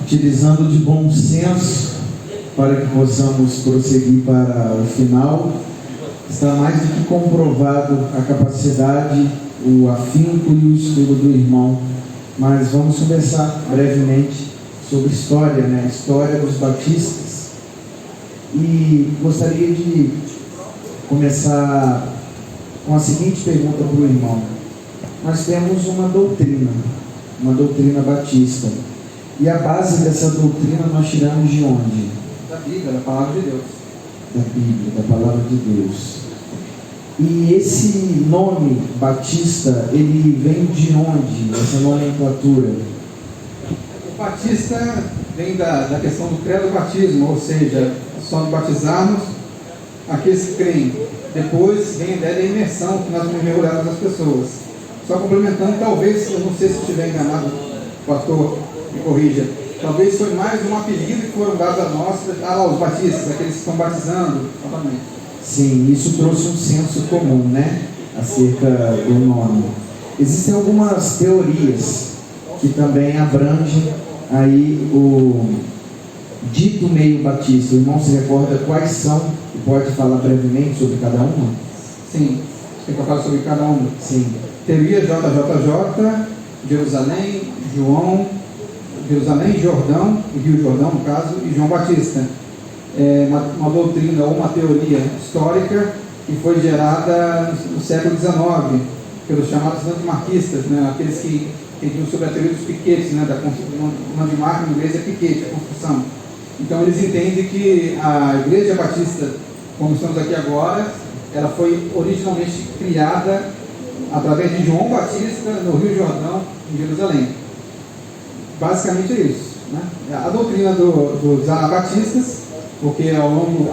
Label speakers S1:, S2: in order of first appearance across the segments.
S1: utilizando de bom senso para que possamos prosseguir para o final. Está mais do que comprovado a capacidade, o afinco e o estudo do irmão. Mas vamos conversar brevemente sobre história, né? História dos batistas. E gostaria de começar com a seguinte pergunta para o irmão. Nós temos uma doutrina batista. E a base dessa doutrina nós tiramos de onde?
S2: Da Bíblia, da Palavra de Deus.
S1: Da Bíblia, da Palavra de Deus. E esse nome Batista, ele vem de onde? Essa nomenclatura?
S2: O Batista vem da questão do credo do batismo, ou seja, só de batizarmos aqueles que creem. Depois vem a ideia da imersão, que nós vamos mergulhar nas pessoas. Só complementando, talvez, eu não sei se estiver enganado, pastor, me corrija, talvez foi mais um apelido que foram dados a nós, os batistas, aqueles que estão batizando, totalmente.
S1: Sim, isso trouxe um senso comum, né? Acerca do nome. Existem algumas teorias que também abrangem aí o dito meio batista. O irmão se recorda quais são e pode falar brevemente sobre cada uma?
S2: Sim, tem que falar sobre cada uma.
S1: Sim.
S2: Teoria JJJ, Jerusalém, Jordão, Rio Jordão no caso, e João Batista. É uma doutrina ou uma teoria histórica que foi gerada no século XIX pelos chamados landmarquistas, né? Aqueles que entendiam sobre a teoria dos piquetes, né? Landmark em inglês é piquete, a construção. Então eles entendem que a Igreja Batista, como estamos aqui agora, ela foi originalmente criada através de João Batista no Rio Jordão, em Jerusalém. Basicamente é isso, né? A doutrina dos anabatistas, porque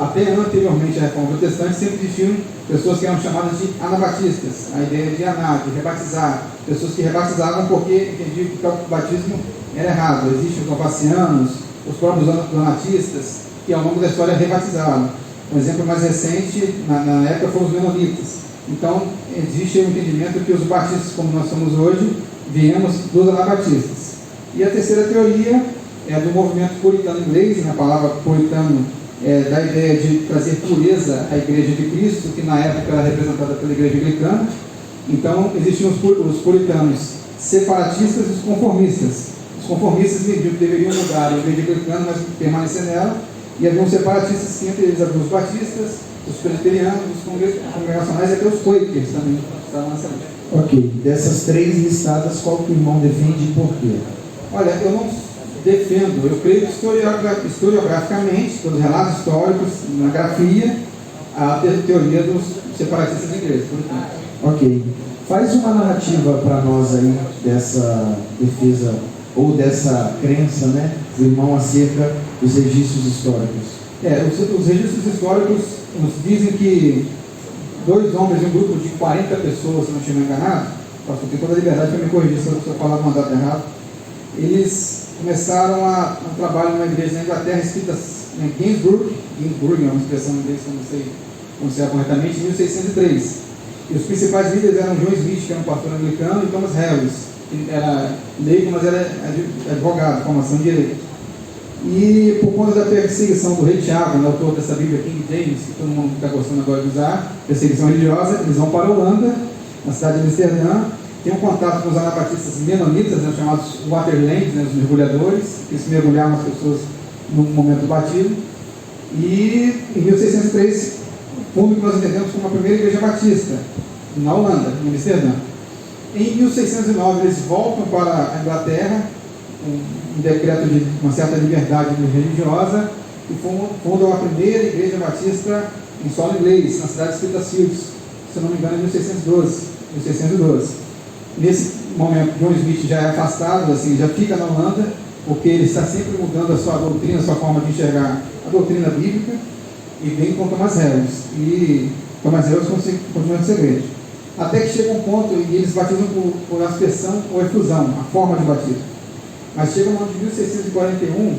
S2: até anteriormente à Reforma Protestante, sempre existiam pessoas que eram chamadas de anabatistas, a ideia de anar, de rebatizar, pessoas que rebatizavam porque entendiam que o batismo era errado. Existem os novacianos, os próprios donatistas, que ao longo da história rebatizaram. Um exemplo mais recente, na época, foram os menonitas. Então, existe o entendimento que os batistas, como nós somos hoje, viemos dos anabatistas. E a terceira teoria é do movimento puritano inglês, né? A palavra puritano da ideia de trazer pureza à Igreja de Cristo, que na época era representada pela Igreja Anglicana. Então, existiam os puritanos separatistas e os conformistas. Os conformistas deveriam mudar a Igreja Anglicana, mas permanecer nela, e havia os separatistas, que entre eles haviam os batistas, os presbiterianos, os congregacionais e até os quakers também estavam nessa lista.
S1: Ok, dessas três listadas, qual que o irmão defende e por quê?
S2: Olha, eu não defendo, eu creio que historiograficamente, pelos relatos históricos, na grafia, a teoria dos separatistas da igreja.
S1: Ok. Faz uma narrativa para nós aí dessa defesa ou dessa crença, né, do irmão acerca dos registros históricos.
S2: Os registros históricos nos dizem que dois homens em um grupo de 40 pessoas, se não estiver enganado, pastor, tem toda a liberdade para me corrigir se eu falar uma data errada, eles começaram um trabalho numa igreja na Inglaterra escrita em Ginsburg é uma expressão em inglês que eu não sei pronunciar corretamente, em 1603. E os principais líderes eram John Smith, que era um pastor anglicano, e Thomas Harris, que era leigo, mas era advogado, formação de direito. E por conta da perseguição do rei Tiago, né, autor dessa Bíblia King James, que todo mundo está gostando agora de usar, perseguição religiosa, eles vão para a Holanda, na cidade de Amsterdã, tem um contato com os anabatistas menonitas, né, chamados Waterland, né, os mergulhadores, que se mergulhavam as pessoas no momento do batismo. E em 1603, fundo que nós entendemos como a primeira igreja batista, na Holanda, em Amsterdã. Em 1609, eles voltam para a Inglaterra, um decreto de uma certa liberdade religiosa, e fundam a primeira igreja batista em solo inglês, na cidade de Spitalfields, se eu não me engano, em 1612. Nesse momento, John Smith já é afastado, assim, já fica na Holanda, porque ele está sempre mudando a sua doutrina, a sua forma de enxergar a doutrina bíblica, e vem com Thomas Harris. E Thomas Harris continua em segredo. Até que chega um ponto e eles batizam por aspersão ou efusão, a forma de batismo. Mas chega no ano de 1641,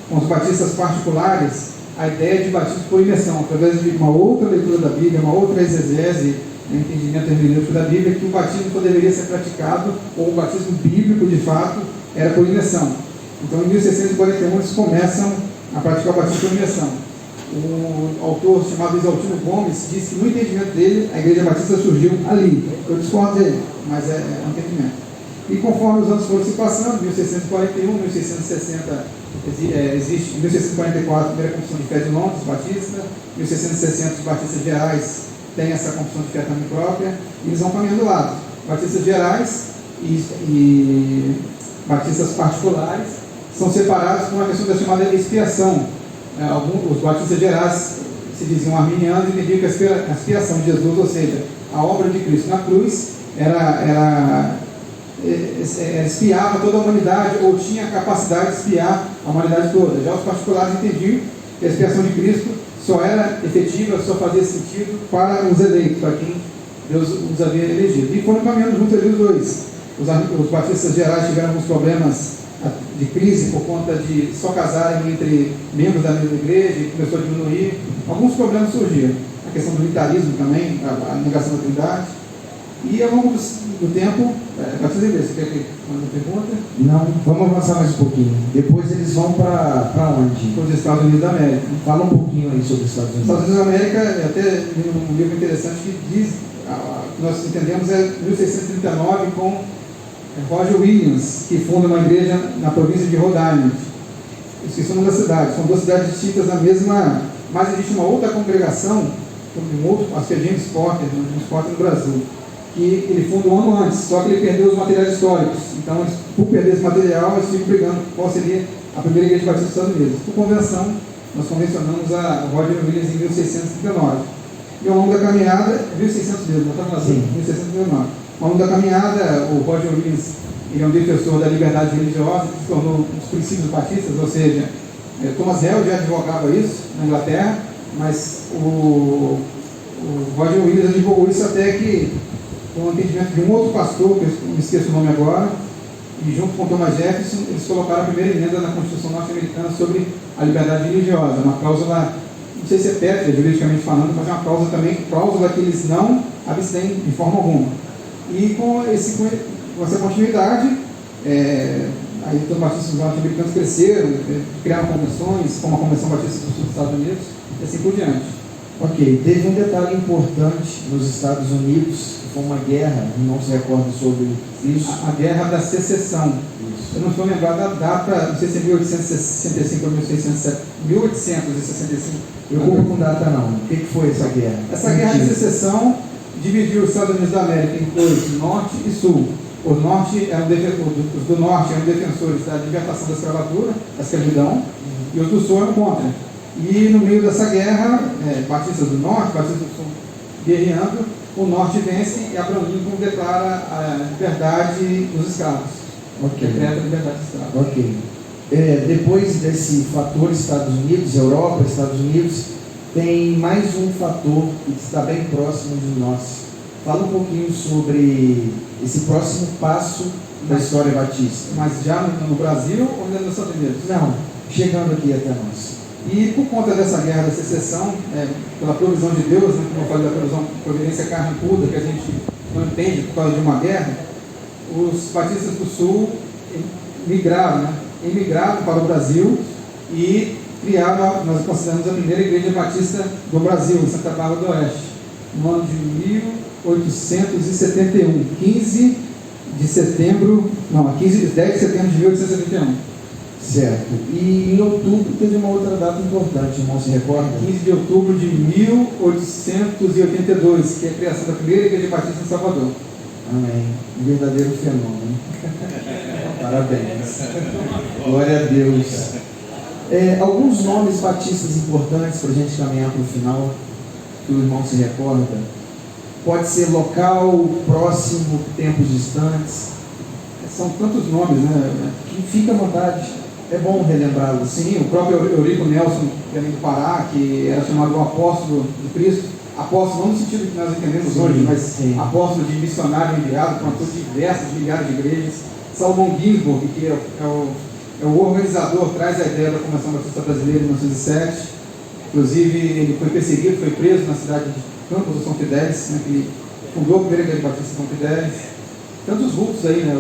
S2: com os batistas particulares, a ideia de batismo por imersão, através de uma outra leitura da Bíblia, uma outra exegese, entendimento hermenêutico da Bíblia, que o batismo só deveria ser praticado, ou o batismo bíblico de fato, era por imersão. Então, em 1641, eles começam a praticar o batismo por imersão. Um autor chamado Isaltino Gomes diz que, no entendimento dele, a Igreja Batista surgiu ali. Eu discordo dele, mas é um entendimento. E conforme os anos foram se passando, 1641, 1660, existe, em 1644, a primeira confissão de fé de Londres, batista, 1660, os batistas gerais têm essa confissão de fé também própria, e eles vão caminhando do lado. Batistas gerais e batistas particulares são separados por uma questão da chamada expiação. Os batistas gerais se diziam arminianos e entendiam que a expiação de Jesus, ou seja, a obra de Cristo na cruz, espiava toda a humanidade, ou tinha a capacidade de espiar a humanidade toda. Já os particulares entendiam que a expiação de Cristo só era efetiva, só fazia sentido para os eleitos, para quem Deus os havia elegido. E foram caminhando juntos ali os dois. Os batistas gerais tiveram alguns problemas de crise por conta de só casarem entre membros da mesma igreja, e começou a diminuir. Alguns problemas surgiram. A questão do militarismo também, a negação da Trindade. E ao longo do tempo, batista igreja, você quer que mande uma pergunta?
S1: Não, vamos avançar mais um pouquinho. Depois eles vão para onde?
S2: Para os Estados Unidos da América.
S1: Fala um pouquinho aí sobre os Estados Unidos.
S2: Estados Unidos da América, até li um livro interessante que diz, nós entendemos, 1639, com Roger Williams, que funda uma igreja na província de Rhode Island. Esqueci o nome da cidade, são duas cidades distintas na mesma, mas existe uma outra congregação, acho que é James Porter no Brasil, que ele funda um ano antes, só que ele perdeu os materiais históricos. Então, por perder esse material, eles ficam brigando qual seria a primeira igreja batista dos Estados Unidos. Por convenção, nós convencionamos a Roger Williams em 1639. E ao longo da caminhada, 1600 mesmo, não estamos assim, 1639. Ao longo da caminhada, o Roger Williams ele é um defensor da liberdade religiosa, que se tornou um dos princípios batistas, ou seja, Thomas Hell já advogava isso na Inglaterra, mas o Roger Williams advogou isso até que, com o entendimento de um outro pastor, que eu me esqueço o nome agora, e junto com Thomas Jefferson, eles colocaram a primeira emenda na Constituição norte-americana sobre a liberdade religiosa, uma cláusula, não sei se é pétrea, juridicamente falando, mas é uma cláusula também, cláusula que eles não abstêm de forma alguma. E com essa continuidade, aí os batistas norte-americanos cresceram, criaram convenções, como a Convenção Batista do Sul dos Estados Unidos, e assim por diante.
S1: Ok, teve um detalhe importante nos Estados Unidos, que foi uma guerra, não se recorda sobre isso.
S2: A Guerra da Secessão. Isso. Eu não estou lembrado da data, não sei se é 1865 ou 1865.
S1: Eu vou com data não. O que foi essa guerra?
S2: Essa Guerra de Secessão dividiu os Estados Unidos da América em dois, norte e sul. Os do norte eram defensores da libertação da escravatura, da escravidão, e os do sul eram contra. E no meio dessa guerra, batistas do norte, batistas do sul guerreando, o norte vence e Abraham Lincoln declara a liberdade dos escravos.
S1: Ok.
S2: Decreta a liberdade dos escravos.
S1: Ok. Depois desse fator Estados Unidos, Europa, Estados Unidos, tem mais um fator que está bem próximo de nós. Fala um pouquinho sobre esse próximo passo da história batista.
S2: Mas já no Brasil ou nos Estados Unidos?
S1: Não, chegando aqui até nós.
S2: E por conta dessa guerra da secessão, pela provisão de Deus, né, como eu falei da providência carrancuda, que a gente não entende por causa de uma guerra, os batistas do Sul emigraram para o Brasil e criaram, nós consideramos a primeira igreja batista do Brasil, em Santa Bárbara do Oeste, no ano de 1871, 10 de setembro de 1871.
S1: Certo. E em outubro teve uma outra data importante, irmão, se recorda?
S2: 15 de outubro de 1882, que é a criação da primeira igreja batista em Salvador.
S1: Amém. Um verdadeiro fenômeno. Parabéns. Glória a Deus. Alguns nomes batistas importantes para a gente caminhar para o final, que o irmão se recorda. Pode ser local, próximo, tempos distantes.
S2: São tantos nomes, né?
S1: Que fica à vontade. É bom relembrá-los.
S2: Sim, o próprio Eurico Nelson, que vem do Pará, que era chamado o apóstolo de Cristo. Apóstolo não no sentido que nós entendemos hoje, mas apóstolo de missionário enviado, plantou diversas milhares de igrejas. Salomão Ginsburg, que é o organizador, traz a ideia da Convenção Batista Brasileira em 1907. Inclusive, ele foi perseguido, foi preso na cidade de Campos do São Fidélis, né, que fundou a primeira igreja batista de São Fidélis. Tantos vultos aí, né?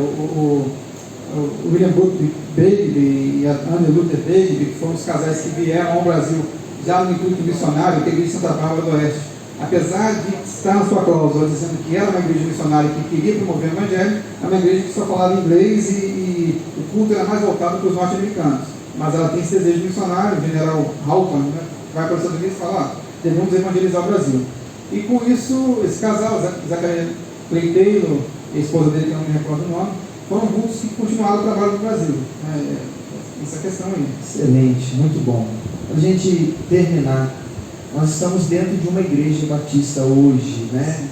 S2: o William Butler Bailey e a Anne Luther Bailey, que foram os casais que vieram ao Brasil já no intuito missionário, que é a igreja de Santa Bárbara do Oeste. Apesar de estar na sua cláusula dizendo que era uma igreja missionária que queria promover o evangelho, é uma igreja que só falava inglês e o culto era mais voltado para os norte-americanos. Mas ela tem esse desejo missionário. O general Halton, né, vai para os Estados Unidos e fala: devemos evangelizar o Brasil. E com isso, esse casal, Zachariah Clay Taylor e a esposa dele, que eu não me recordo o nome, foram muitos que continuaram o trabalho no Brasil. Essa questão aí.
S1: Excelente, muito bom. Para a gente terminar, nós estamos dentro de uma igreja batista hoje, né?